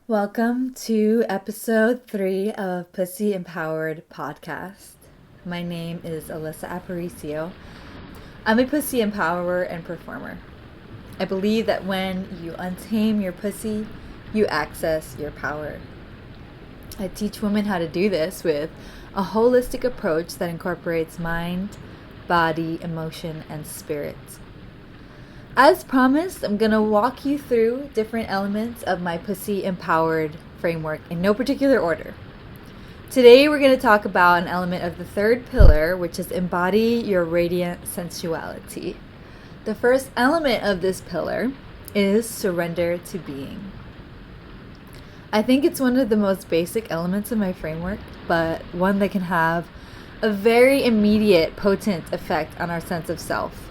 Welcome to episode 3 of Pussy Empowered Podcast. My name is Alyssa Aparicio. I'm a pussy empowerer and performer. I believe that when you untame your pussy, you access your power. I teach women how to do this with a holistic approach that incorporates mind, body, emotion, and spirit. As promised, I'm going to walk you through different elements of my pussy empowered framework in no particular order. Today, we're going to talk about an element of the third pillar, which is embody your radiant sensuality. The first element of this pillar is surrender to being. I think it's one of the most basic elements of my framework, but one that can have a very immediate, potent effect on our sense of self.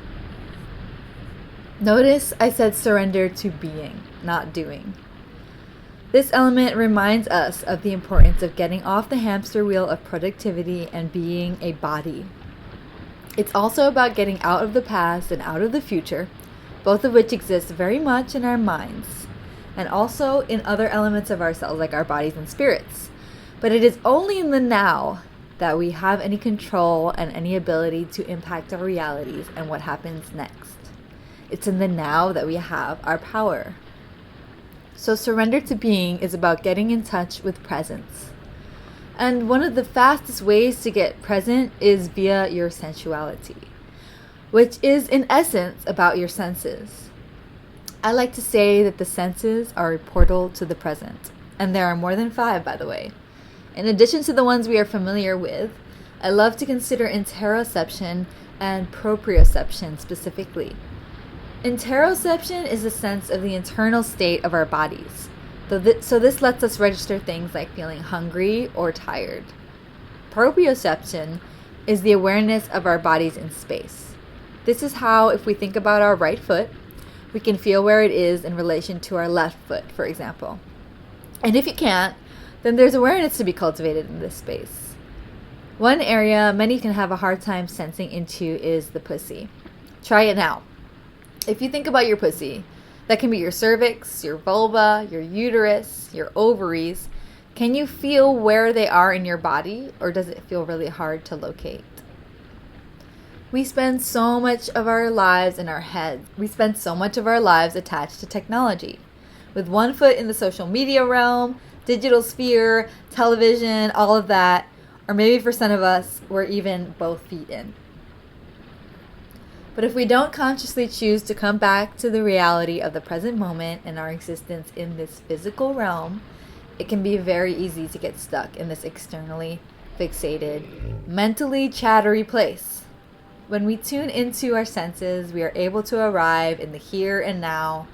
Notice I said surrender to being, not doing. This element reminds us of the importance of getting off the hamster wheel of productivity and being a body. It's also about getting out of the past and out of the future, both of which exist very much in our minds, and also in other elements of ourselves like our bodies and spirits. But it is only in the now that we have any control and any ability to impact our realities and what happens next. It's in the now that we have our power. So surrender to being is about getting in touch with presence. And one of the fastest ways to get present is via your sensuality, which is in essence about your senses. I like to say that the senses are a portal to the present. And there are more than 5, by the way. In addition to the ones we are familiar with, I love to consider interoception and proprioception specifically. Interoception is a sense of the internal state of our bodies. So this lets us register things like feeling hungry or tired. Proprioception is the awareness of our bodies in space. This is how, if we think about our right foot, we can feel where it is in relation to our left foot, for example. And if you can't, then there's awareness to be cultivated in this space. One area many can have a hard time sensing into is the pussy. Try it now. If you think about your pussy, that can be your cervix, your vulva, your uterus, your ovaries. Can you feel where they are in your body, or does it feel really hard to locate? We spend so much of our lives in our heads. We spend so much of our lives attached to technology. With one foot in the social media realm, digital sphere, television, all of that. Or maybe for some of us, we're even both feet in. But if we don't consciously choose to come back to the reality of the present moment and our existence in this physical realm, it can be very easy to get stuck in this externally fixated, mentally chattery place. When we tune into our senses, we are able to arrive in the here and now,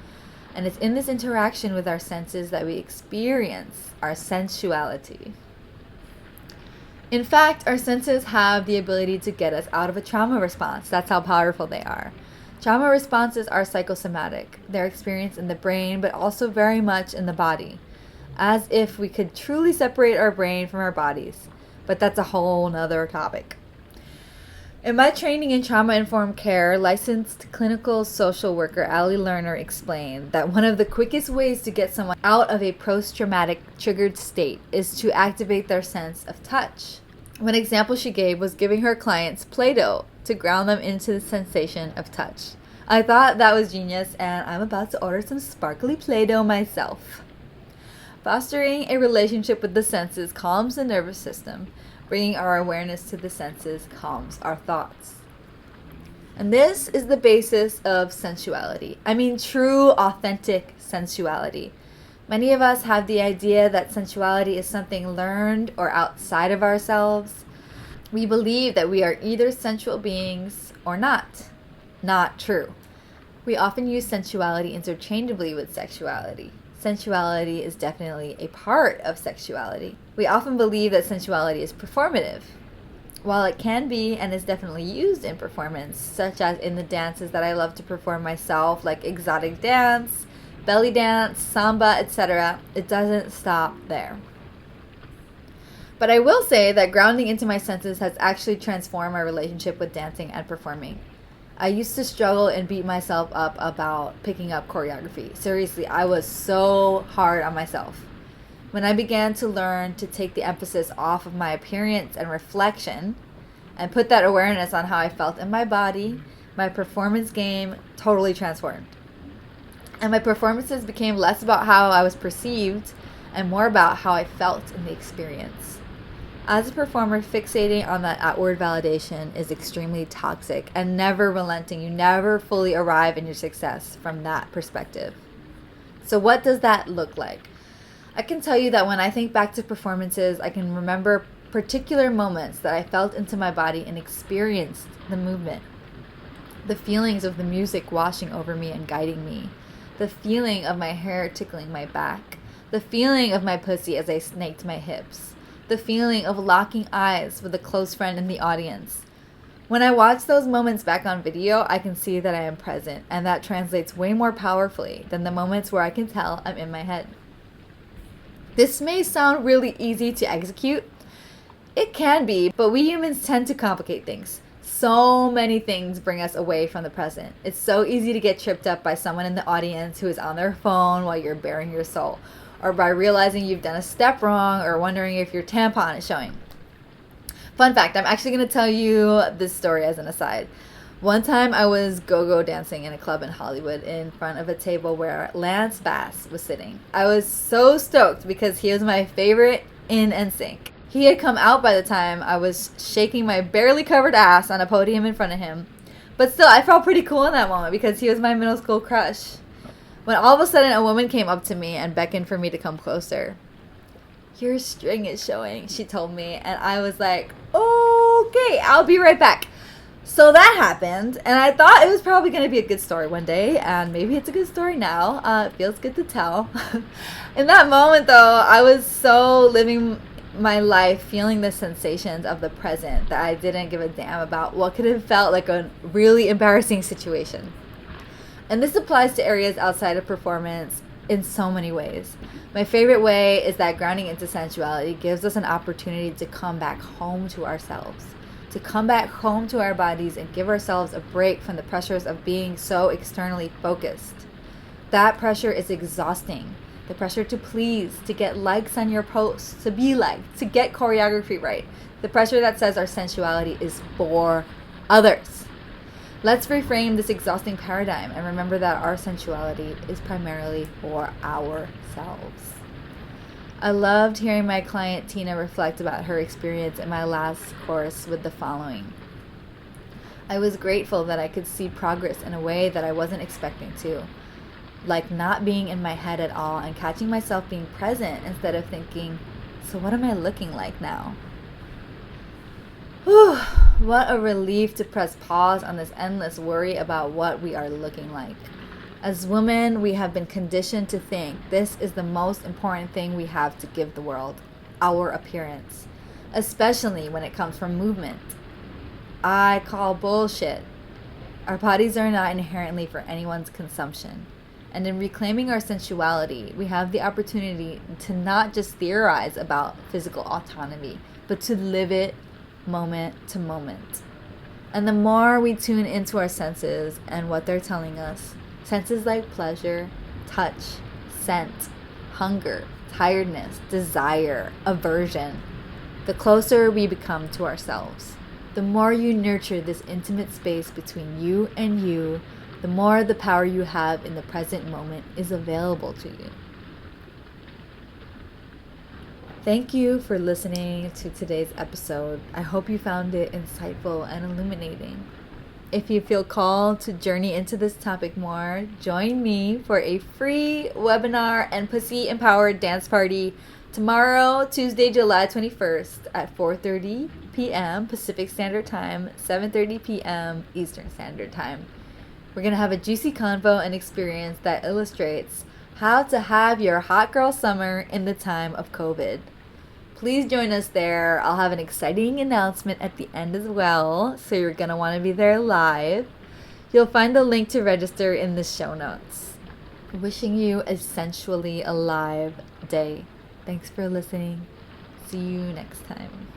and it's in this interaction with our senses that we experience our sensuality. In fact, our senses have the ability to get us out of a trauma response. That's how powerful they are. Trauma responses are psychosomatic. They're experienced in the brain, but also very much in the body, as if we could truly separate our brain from our bodies. But that's a whole nother topic. In my training in trauma-informed care, licensed clinical social worker Ali Lerner explained that one of the quickest ways to get someone out of a post-traumatic triggered state is to activate their sense of touch. One example she gave was giving her clients Play-Doh to ground them into the sensation of touch. I thought that was genius, and I'm about to order some sparkly Play-Doh myself. Fostering a relationship with the senses calms the nervous system. Bringing our awareness to the senses calms our thoughts. And this is the basis of sensuality. I mean, true, authentic sensuality. Many of us have the idea that sensuality is something learned or outside of ourselves. We believe that we are either sensual beings or not. Not true. We often use sensuality interchangeably with sexuality. Sensuality is definitely a part of sexuality. We often believe that sensuality is performative. While it can be and is definitely used in performance, such as in the dances that I love to perform myself, like exotic dance, belly dance, samba, etc., it doesn't stop there. But I will say that grounding into my senses has actually transformed my relationship with dancing and performing. I used to struggle and beat myself up about picking up choreography. Seriously, I was so hard on myself. When I began to learn to take the emphasis off of my appearance and reflection and put that awareness on how I felt in my body, my performance game totally transformed. And my performances became less about how I was perceived and more about how I felt in the experience. As a performer, fixating on that outward validation is extremely toxic and never relenting. You never fully arrive in your success from that perspective. So what does that look like? I can tell you that when I think back to performances, I can remember particular moments that I felt into my body and experienced the movement. The feelings of the music washing over me and guiding me. The feeling of my hair tickling my back. The feeling of my pussy as I snaked my hips. The feeling of locking eyes with a close friend in the audience. When I watch those moments back on video, I can see that I am present, and that translates way more powerfully than the moments where I can tell I'm in my head. This may sound really easy to execute. It can be, but we humans tend to complicate things. So many things bring us away from the present. It's so easy to get tripped up by someone in the audience who is on their phone while you're bearing your soul, or by realizing you've done a step wrong, or wondering if your tampon is showing. Fun fact, I'm actually going to tell you this story as an aside. One time I was go-go dancing in a club in Hollywood in front of a table where Lance Bass was sitting. I was so stoked because he was my favorite in NSYNC. He had come out by the time I was shaking my barely covered ass on a podium in front of him. But still, I felt pretty cool in that moment because he was my middle school crush. When all of a sudden a woman came up to me and beckoned for me to come closer. "Your string is showing," she told me, and I was like, "Okay, I'll be right back." So that happened, and I thought it was probably going to be a good story one day, and maybe it's a good story now. It feels good to tell. In that moment, though, I was so living my life feeling the sensations of the present that I didn't give a damn about what could have felt like a really embarrassing situation. And this applies to areas outside of performance in so many ways. My favorite way is that grounding into sensuality gives us an opportunity to come back home to ourselves, to come back home to our bodies and give ourselves a break from the pressures of being so externally focused. That pressure is exhausting. The pressure to please, to get likes on your posts, to be liked, to get choreography right. The pressure that says our sensuality is for others. Let's reframe this exhausting paradigm and remember that our sensuality is primarily for ourselves. I loved hearing my client Tina reflect about her experience in my last course with the following. I was grateful that I could see progress in a way that I wasn't expecting to, like not being in my head at all and catching myself being present instead of thinking, so what am I looking like now? Whew, what a relief to press pause on this endless worry about what we are looking like. As women, we have been conditioned to think this is the most important thing we have to give the world, our appearance, especially when it comes from movement. I call bullshit. Our bodies are not inherently for anyone's consumption. And in reclaiming our sensuality, we have the opportunity to not just theorize about physical autonomy, but to live it moment to moment. And the more we tune into our senses and what they're telling us, senses like pleasure, touch, scent, hunger, tiredness, desire, aversion, the closer we become to ourselves. The more you nurture this intimate space between you and you, the more the power you have in the present moment is available to you. Thank you for listening to today's episode. I hope you found it insightful and illuminating. If you feel called to journey into this topic more, join me for a free webinar and pussy empowered dance party tomorrow, Tuesday, July 21st at 4:30 p.m. Pacific Standard Time, 7:30 p.m. Eastern Standard Time. We're going to have a juicy convo and experience that illustrates how to have your hot girl summer in the time of COVID. Please join us there. I'll have an exciting announcement at the end as well, so you're going to want to be there live. You'll find the link to register in the show notes. Wishing you a sensually alive day. Thanks for listening. See you next time.